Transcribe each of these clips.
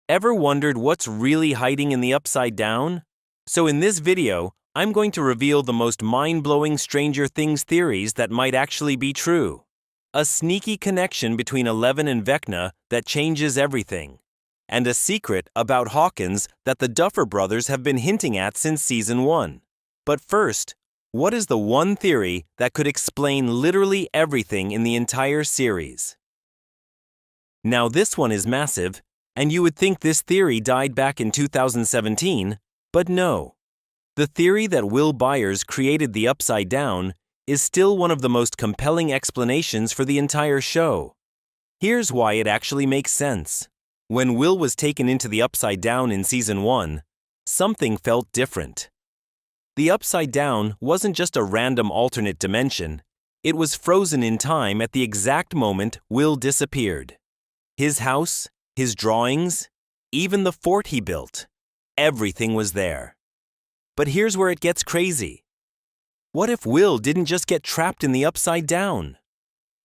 Ever wondered what's really hiding in the upside down? So in this video, I'm going to reveal the most mind-blowing Stranger Things theories that might actually be true. A sneaky connection between Eleven and Vecna that changes everything. And a secret about Hawkins that the Duffer Brothers have been hinting at since Season 1. But first, what is the one theory that could explain literally everything in the entire series? Now this one is massive, and you would think this theory died back in 2017, but no. The theory that Will Byers created the Upside Down is still one of the most compelling explanations for the entire show. Here's why it actually makes sense. When Will was taken into the Upside Down in Season 1, something felt different. The Upside Down wasn't just a random alternate dimension, it was frozen in time at the exact moment Will disappeared. His house, his drawings, even the fort he built, everything was there. But here's where it gets crazy. What if Will didn't just get trapped in the Upside Down?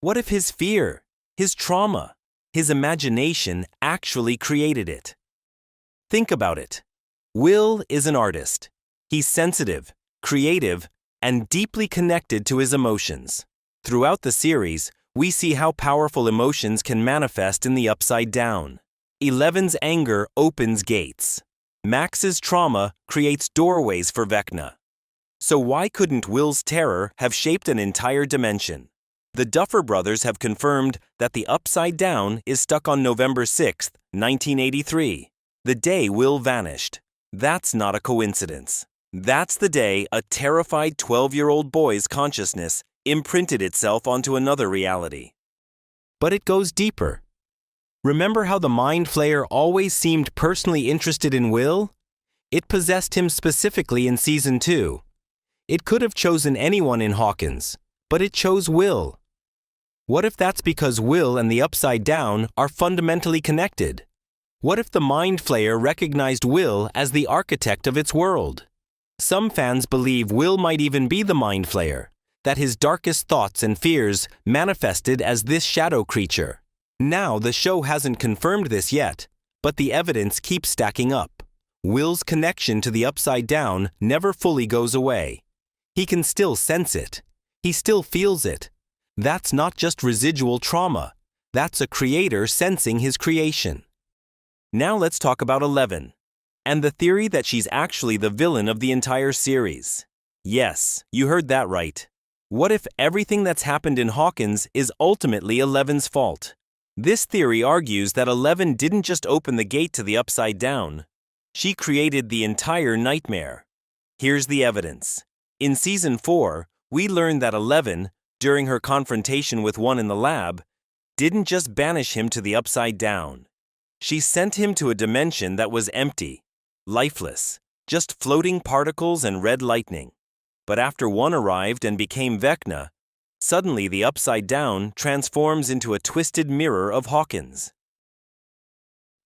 What if his fear, his trauma, his imagination actually created it? Think about it. Will is an artist. He's sensitive, creative, and deeply connected to his emotions. Throughout the series, we see how powerful emotions can manifest in the Upside Down. Eleven's anger opens gates. Max's trauma creates doorways for Vecna. So why couldn't Will's terror have shaped an entire dimension? The Duffer Brothers have confirmed that the Upside Down is stuck on November 6, 1983, the day Will vanished. That's not a coincidence. That's the day a terrified 12-year-old boy's consciousness imprinted itself onto another reality. But it goes deeper. Remember how the Mind Flayer always seemed personally interested in Will? It possessed him specifically in Season 2. It could have chosen anyone in Hawkins, but it chose Will. What if that's because Will and the Upside Down are fundamentally connected? What if the Mind Flayer recognized Will as the architect of its world? Some fans believe Will might even be the Mind Flayer, that his darkest thoughts and fears manifested as this shadow creature. Now, the show hasn't confirmed this yet, but the evidence keeps stacking up. Will's connection to the Upside Down never fully goes away. He can still sense it. He still feels it. That's not just residual trauma. That's a creator sensing his creation. Now let's talk about Eleven, and the theory that she's actually the villain of the entire series. Yes, you heard that right. What if everything that's happened in Hawkins is ultimately Eleven's fault? This theory argues that Eleven didn't just open the gate to the Upside Down. She created the entire nightmare. Here's the evidence. In Season 4, we learned that Eleven, during her confrontation with one in the lab, didn't just banish him to the Upside Down. She sent him to a dimension that was empty, lifeless, just floating particles and red lightning. But after one arrived and became Vecna, suddenly the Upside Down transforms into a twisted mirror of Hawkins.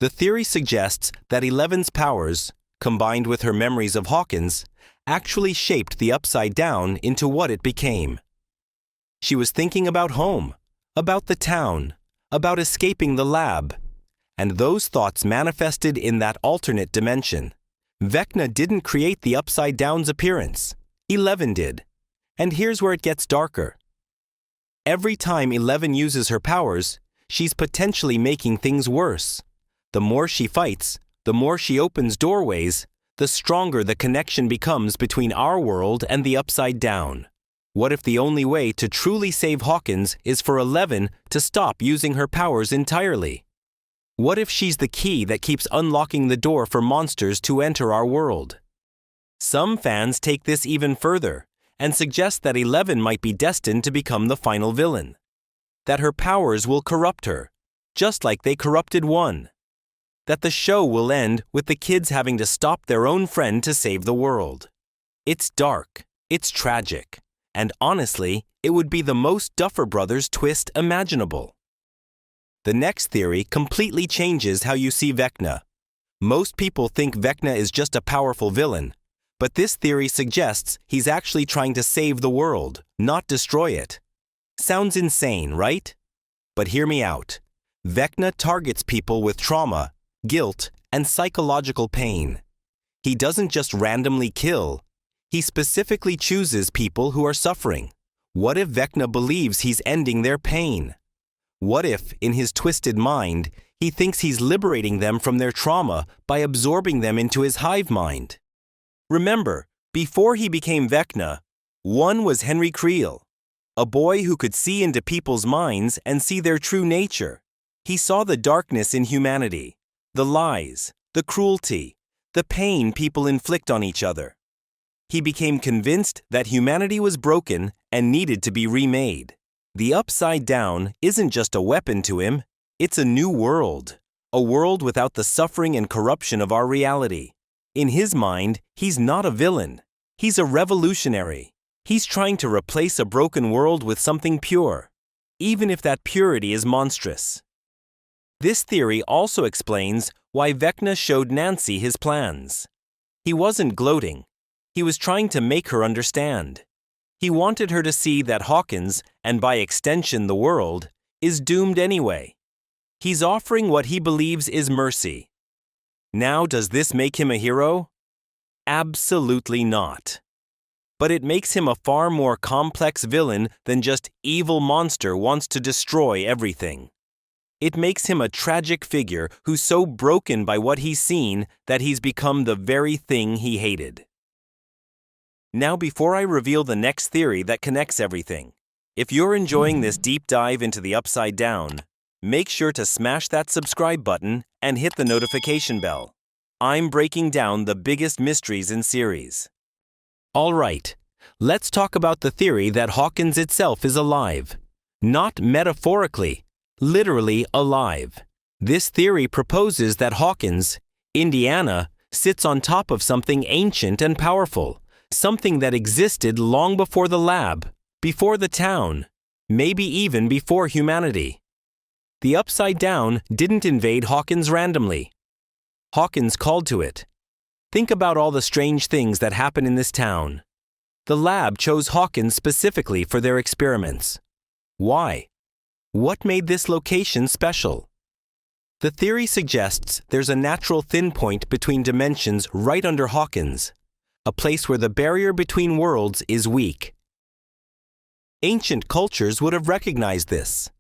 The theory suggests that Eleven's powers, combined with her memories of Hawkins, actually shaped the Upside Down into what it became. She was thinking about home, about the town, about escaping the lab, and those thoughts manifested in that alternate dimension. Vecna didn't create the Upside Down's appearance. Eleven did. And here's where it gets darker. Every time Eleven uses her powers, she's potentially making things worse. The more she fights, the more she opens doorways, the stronger the connection becomes between our world and the Upside Down. What if the only way to truly save Hawkins is for Eleven to stop using her powers entirely? What if she's the key that keeps unlocking the door for monsters to enter our world? Some fans take this even further and suggest that Eleven might be destined to become the final villain. That her powers will corrupt her, just like they corrupted one. That the show will end with the kids having to stop their own friend to save the world. It's dark, it's tragic, and honestly, it would be the most Duffer Brothers twist imaginable. The next theory completely changes how you see Vecna. Most people think Vecna is just a powerful villain, but this theory suggests he's actually trying to save the world, not destroy it. Sounds insane, right? But hear me out. Vecna targets people with trauma, guilt, and psychological pain. He doesn't just randomly kill. He specifically chooses people who are suffering. What if Vecna believes he's ending their pain? What if, in his twisted mind, he thinks he's liberating them from their trauma by absorbing them into his hive mind? Remember, before he became Vecna, one was Henry Creel, a boy who could see into people's minds and see their true nature. He saw the darkness in humanity, the lies, the cruelty, the pain people inflict on each other. He became convinced that humanity was broken and needed to be remade. The Upside Down isn't just a weapon to him, it's a new world, a world without the suffering and corruption of our reality. In his mind, he's not a villain. He's a revolutionary. He's trying to replace a broken world with something pure, even if that purity is monstrous. This theory also explains why Vecna showed Nancy his plans. He wasn't gloating. He was trying to make her understand. He wanted her to see that Hawkins, and by extension the world, is doomed anyway. He's offering what he believes is mercy. Now, does this make him a hero? Absolutely not. But it makes him a far more complex villain than just evil monster wants to destroy everything. It makes him a tragic figure who's so broken by what he's seen that he's become the very thing he hated. Now, before I reveal the next theory that connects everything, if you're enjoying this deep dive into the Upside Down, make sure to smash that subscribe button and hit the notification bell. I'm breaking down the biggest mysteries in series. All right, let's talk about the theory that Hawkins itself is alive. Not metaphorically, literally alive. This theory proposes that Hawkins, Indiana, sits on top of something ancient and powerful, something that existed long before the lab, before the town, maybe even before humanity. The Upside Down didn't invade Hawkins randomly. Hawkins called to it. Think about all the strange things that happen in this town. The lab chose Hawkins specifically for their experiments. Why? What made this location special? The theory suggests there's a natural thin point between dimensions right under Hawkins, a place where the barrier between worlds is weak. Ancient cultures would have recognized this.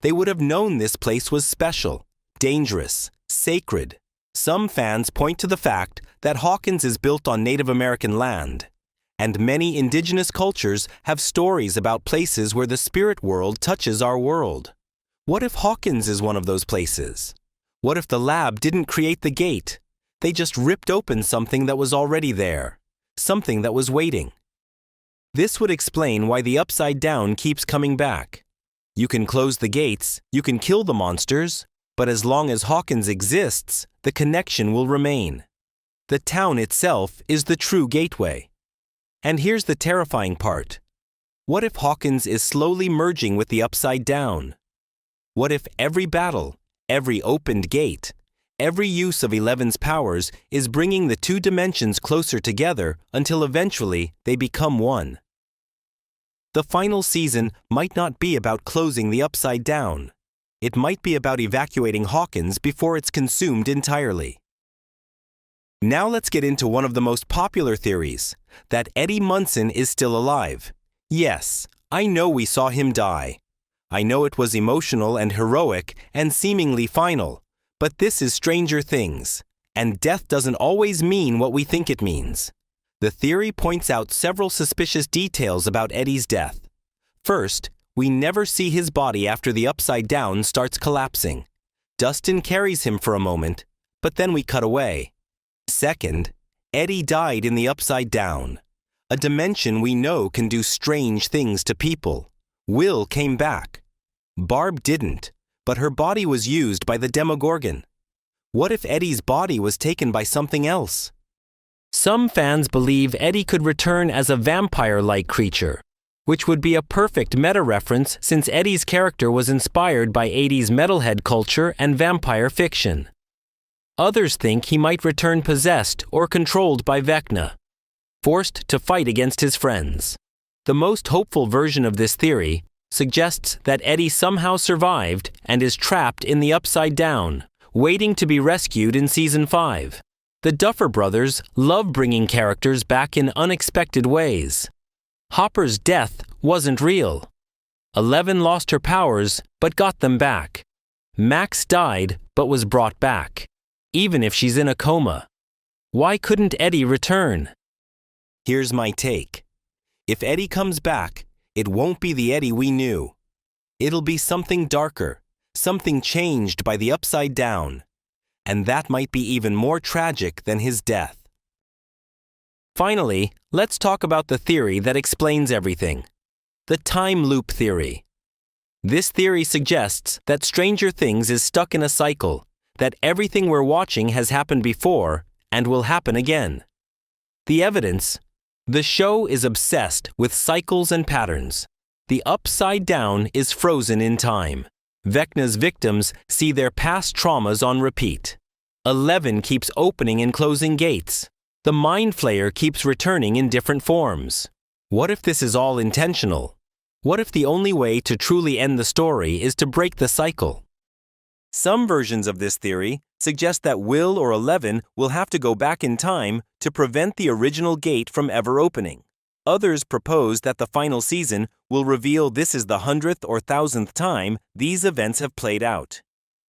They would have known this place was special, dangerous, sacred. Some fans point to the fact that Hawkins is built on Native American land, and many indigenous cultures have stories about places where the spirit world touches our world. What if Hawkins is one of those places? What if the lab didn't create the gate? They just ripped open something that was already there, something that was waiting. This would explain why the Upside Down keeps coming back. You can close the gates, you can kill the monsters, but as long as Hawkins exists, the connection will remain. The town itself is the true gateway. And here's the terrifying part. What if Hawkins is slowly merging with the Upside Down? What if every battle, every opened gate, every use of Eleven's powers is bringing the two dimensions closer together until eventually they become one? The final season might not be about closing the Upside Down. It might be about evacuating Hawkins before it's consumed entirely. Now let's get into one of the most popular theories, that Eddie Munson is still alive. Yes, I know we saw him die. I know it was emotional and heroic and seemingly final, but this is Stranger Things, and death doesn't always mean what we think it means. The theory points out several suspicious details about Eddie's death. First, we never see his body after the Upside Down starts collapsing. Dustin carries him for a moment, but then we cut away. Second, Eddie died in the Upside Down, a dimension we know can do strange things to people. Will came back. Barb didn't, but her body was used by the Demogorgon. What if Eddie's body was taken by something else? Some fans believe Eddie could return as a vampire-like creature, which would be a perfect meta-reference since Eddie's character was inspired by 80s metalhead culture and vampire fiction. Others think he might return possessed or controlled by Vecna, forced to fight against his friends. The most hopeful version of this theory suggests that Eddie somehow survived and is trapped in the Upside Down, waiting to be rescued in Season 5. The Duffer Brothers love bringing characters back in unexpected ways. Hopper's death wasn't real. 11 lost her powers but got them back. Max died but was brought back, even if she's in a coma. Why couldn't Eddie return? Here's my take. If Eddie comes back, it won't be the Eddie we knew. It'll be something darker, something changed by the Upside Down. And that might be even more tragic than his death. Finally, let's talk about the theory that explains everything. The time loop theory. This theory suggests that Stranger Things is stuck in a cycle, that everything we're watching has happened before and will happen again. The evidence? The show is obsessed with cycles and patterns. The Upside Down is frozen in time. Vecna's victims see their past traumas on repeat. 11 keeps opening and closing gates. The Mind Flayer keeps returning in different forms. What if this is all intentional? What if the only way to truly end the story is to break the cycle? Some versions of this theory suggest that Will or 11 will have to go back in time to prevent the original gate from ever opening. Others propose that the final season will reveal this is the 100th or 1000th time these events have played out,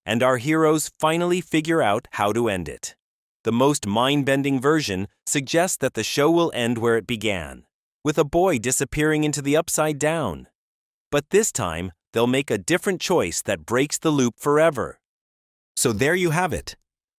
and our heroes finally figure out how to end it. The most mind-bending version suggests that the show will end where it began, with a boy disappearing into the Upside Down. But this time, they'll make a different choice that breaks the loop forever. So there you have it,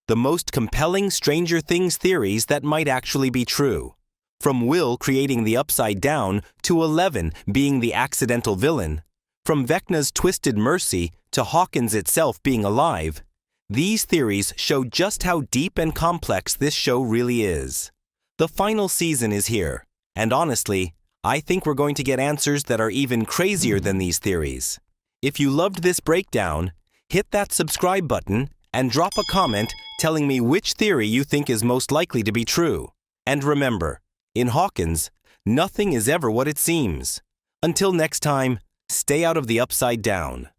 the most compelling Stranger Things theories that might actually be true. From Will creating the Upside Down to 11 being the accidental villain, from Vecna's twisted mercy to Hawkins itself being alive, these theories show just how deep and complex this show really is. The final season is here, and honestly, I think we're going to get answers that are even crazier than these theories. If you loved this breakdown, hit that subscribe button and drop a comment telling me which theory you think is most likely to be true. And remember, in Hawkins, nothing is ever what it seems. Until next time, stay out of the Upside Down.